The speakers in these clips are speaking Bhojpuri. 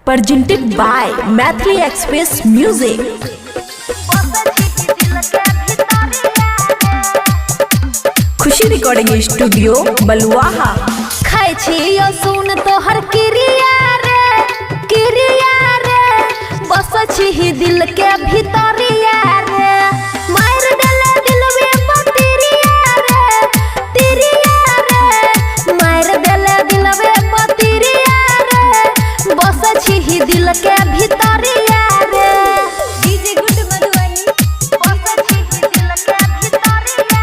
presented by Mathli Express Music. खुशी रिकॉर्डिंग स्टूडियो बलुआहा। खाई छियो सुन तोहर किरिया रे बस छी दिल के भीतरिया रे मार डाले दिलवे पतिरिया रे मार डाले दिलवे पतिरिया रे बस छी दिल के भीतरिया रे डीजे गुड मधुबनी बस छी दिल के भीतरिया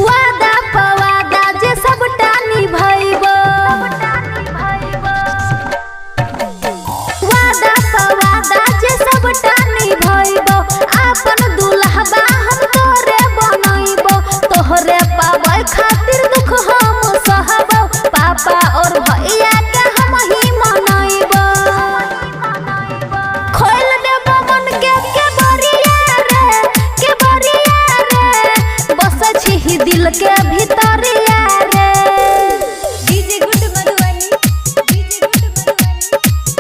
वादा पवादा जे सबटा निभाइबो वादा पवादा जे सबटा निभाइबो अपन दुल्हबा हम तोरे बनइबो तोहरे पाबै खातिर दुख हम सहबो पापा और भैया के हम ही मनइबो खोल देबो मन के बरिया रे बस छी दिल के भीतरिया रे डीजे गुड मधुबनी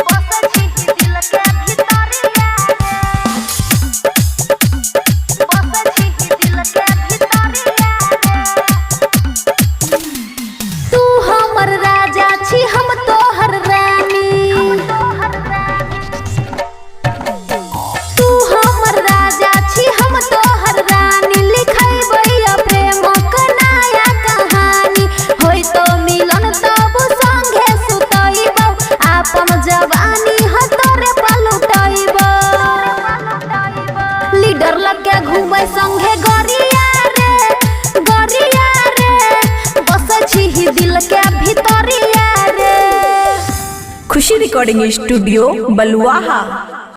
बस छी दिल के भीतरिया रे बस छी दिल के भीतरिया रे तू हमर राजा छी हम तोहर रानी तू हमर राजा छी हम तोहर रानी लिखैबै प्रेम के नया कहानी होई तो मिलन तब संगे सुतइबो आपन जवानी ह तोरे पलुटइबो लीडर लगे घूमै संगे गरिया रे बस छी दिल के भीतरिया रे खुशी रिकॉर्डिंग स्टूडियो बलुआहा।